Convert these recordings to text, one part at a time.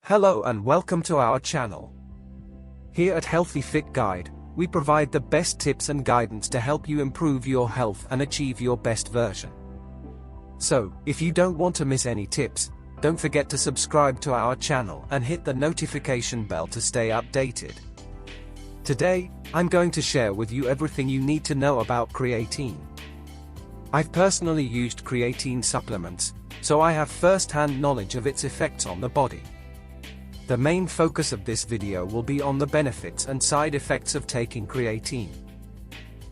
Hello and welcome to our channel. Here at Healthy Fit Guide, we provide the best tips and guidance to help you improve your health and achieve your best version. So, if you don't want to miss any tips, don't forget to subscribe to our channel and hit the notification bell to stay updated. Today, I'm going to share with you everything you need to know about creatine. I've personally used creatine supplements, so I have first-hand knowledge of its effects on the body. The main focus of this video will be on the benefits and side effects of taking creatine.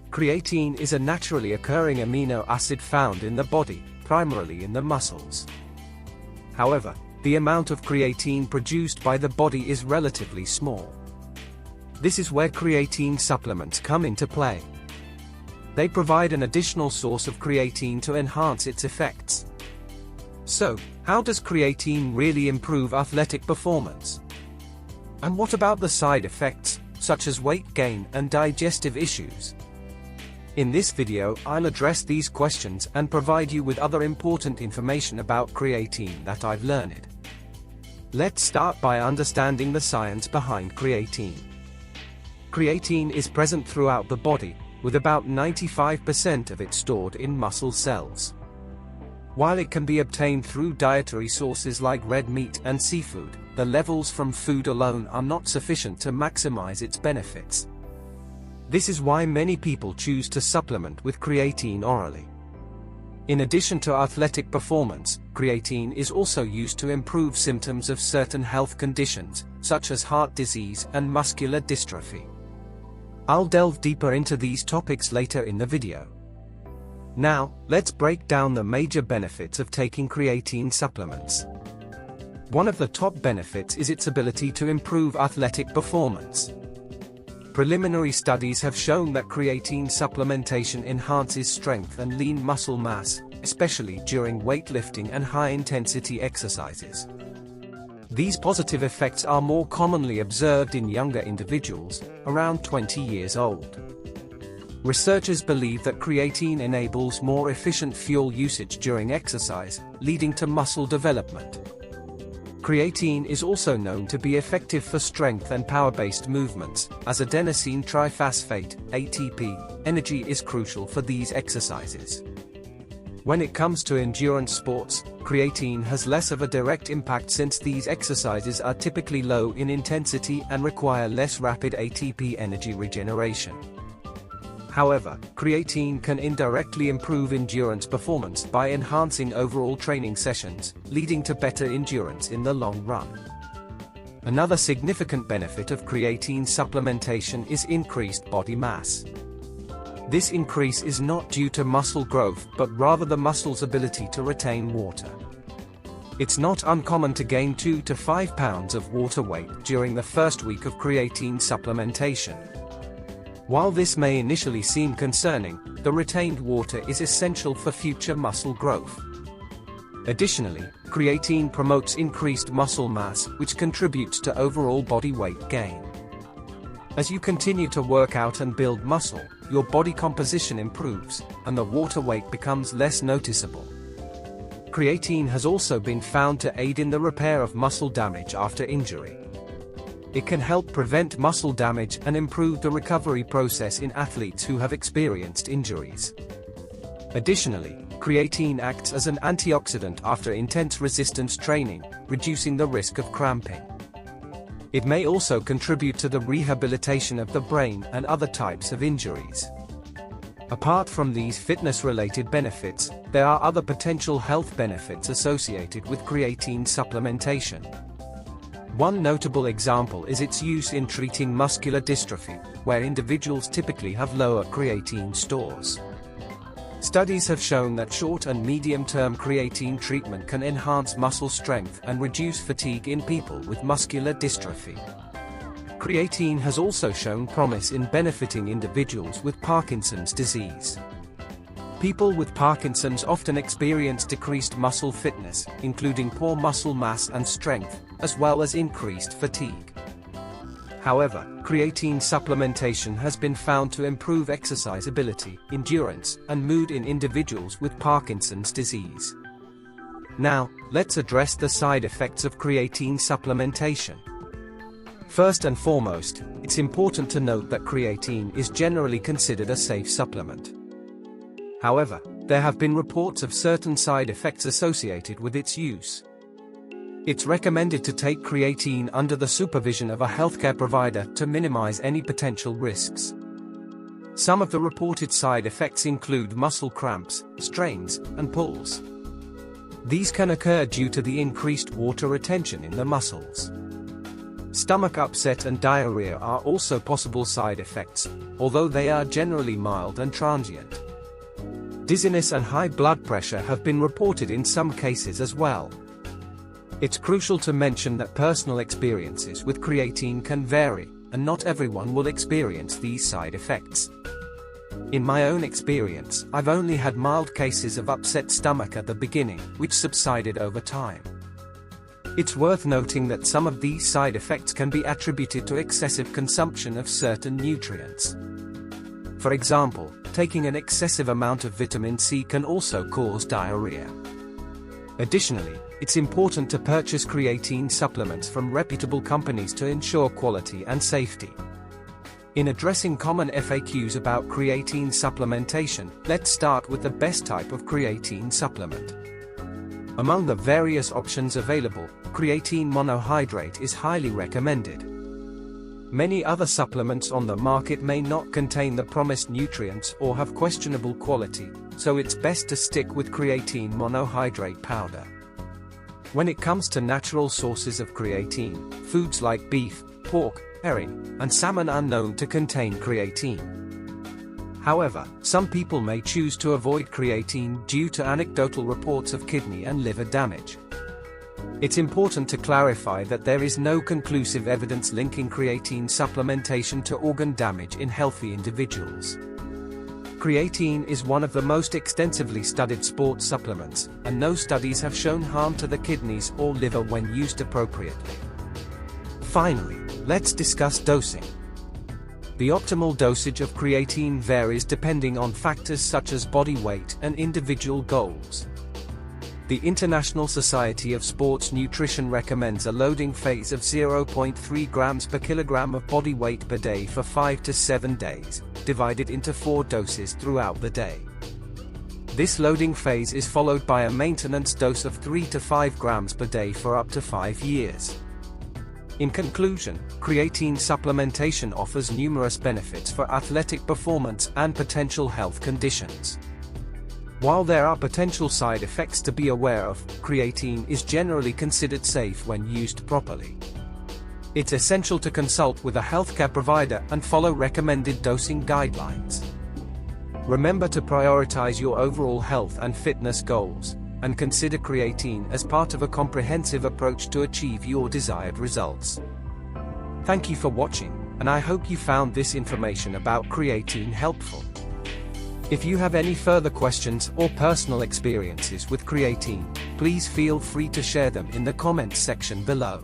Creatine is a naturally occurring amino acid found in the body, primarily in the muscles. However, the amount of creatine produced by the body is relatively small. This is where creatine supplements come into play. They provide an additional source of creatine to enhance its effects. So, how does creatine really improve athletic performance? And what about the side effects, such as weight gain and digestive issues? In this video, I'll address these questions and provide you with other important information about creatine that I've learned. Let's start by understanding the science behind creatine. Creatine is present throughout the body, with about 95% of it stored in muscle cells. While it can be obtained through dietary sources like red meat and seafood, the levels from food alone are not sufficient to maximize its benefits. This is why many people choose to supplement with creatine orally. In addition to athletic performance, creatine is also used to improve symptoms of certain health conditions, such as heart disease and muscular dystrophy. I'll delve deeper into these topics later in the video. Now, let's break down the major benefits of taking creatine supplements. One of the top benefits is its ability to improve athletic performance. Preliminary studies have shown that creatine supplementation enhances strength and lean muscle mass, especially during weightlifting and high-intensity exercises. These positive effects are more commonly observed in younger individuals, around 20 years old. Researchers believe that creatine enables more efficient fuel usage during exercise, leading to muscle development. Creatine is also known to be effective for strength and power-based movements, as adenosine triphosphate (ATP) energy is crucial for these exercises. When it comes to endurance sports, creatine has less of a direct impact since these exercises are typically low in intensity and require less rapid ATP energy regeneration. However, creatine can indirectly improve endurance performance by enhancing overall training sessions, leading to better endurance in the long run. Another significant benefit of creatine supplementation is increased body mass. This increase is not due to muscle growth but rather the muscle's ability to retain water. It's not uncommon to gain 2 to 5 pounds of water weight during the first week of creatine supplementation. While this may initially seem concerning, the retained water is essential for future muscle growth. Additionally, creatine promotes increased muscle mass, which contributes to overall body weight gain. As you continue to work out and build muscle, your body composition improves, and the water weight becomes less noticeable. Creatine has also been found to aid in the repair of muscle damage after injury. It can help prevent muscle damage and improve the recovery process in athletes who have experienced injuries. Additionally, creatine acts as an antioxidant after intense resistance training, reducing the risk of cramping. It may also contribute to the rehabilitation of the brain and other types of injuries. Apart from these fitness-related benefits, there are other potential health benefits associated with creatine supplementation. One notable example is its use in treating muscular dystrophy, where individuals typically have lower creatine stores. Studies have shown that short and medium-term creatine treatment can enhance muscle strength and reduce fatigue in people with muscular dystrophy. Creatine has also shown promise in benefiting individuals with Parkinson's disease. People with Parkinson's often experience decreased muscle fitness, including poor muscle mass and strength, as well as increased fatigue. However, creatine supplementation has been found to improve exercise ability, endurance, and mood in individuals with Parkinson's disease. Now, let's address the side effects of creatine supplementation. First and foremost, it's important to note that creatine is generally considered a safe supplement. However, there have been reports of certain side effects associated with its use. It's recommended to take creatine under the supervision of a healthcare provider to minimize any potential risks. Some of the reported side effects include muscle cramps, strains, and pulls. These can occur due to the increased water retention in the muscles. Stomach upset and diarrhea are also possible side effects, although they are generally mild and transient. Dizziness and high blood pressure have been reported in some cases as well. It's crucial to mention that personal experiences with creatine can vary, and not everyone will experience these side effects. In my own experience, I've only had mild cases of upset stomach at the beginning, which subsided over time. It's worth noting that some of these side effects can be attributed to excessive consumption of certain nutrients. For example, taking an excessive amount of vitamin C can also cause diarrhea. Additionally, it's important to purchase creatine supplements from reputable companies to ensure quality and safety. In addressing common FAQs about creatine supplementation, let's start with the best type of creatine supplement. Among the various options available, creatine monohydrate is highly recommended. Many other supplements on the market may not contain the promised nutrients or have questionable quality, so it's best to stick with creatine monohydrate powder. When it comes to natural sources of creatine, foods like beef, pork, herring, and salmon are known to contain creatine. However, some people may choose to avoid creatine due to anecdotal reports of kidney and liver damage. It's important to clarify that there is no conclusive evidence linking creatine supplementation to organ damage in healthy individuals. Creatine is one of the most extensively studied sports supplements, and no studies have shown harm to the kidneys or liver when used appropriately. Finally, let's discuss dosing. The optimal dosage of creatine varies depending on factors such as body weight and individual goals. The International Society of Sports Nutrition recommends a loading phase of 0.3 grams per kilogram of body weight per day for 5 to 7 days, divided into 4 doses throughout the day. This loading phase is followed by a maintenance dose of 3 to 5 grams per day for up to 5 years. In conclusion, creatine supplementation offers numerous benefits for athletic performance and potential health conditions. While there are potential side effects to be aware of, creatine is generally considered safe when used properly. It's essential to consult with a healthcare provider and follow recommended dosing guidelines. Remember to prioritize your overall health and fitness goals, and consider creatine as part of a comprehensive approach to achieve your desired results. Thank you for watching, and I hope you found this information about creatine helpful. If you have any further questions or personal experiences with creatine, please feel free to share them in the comments section below.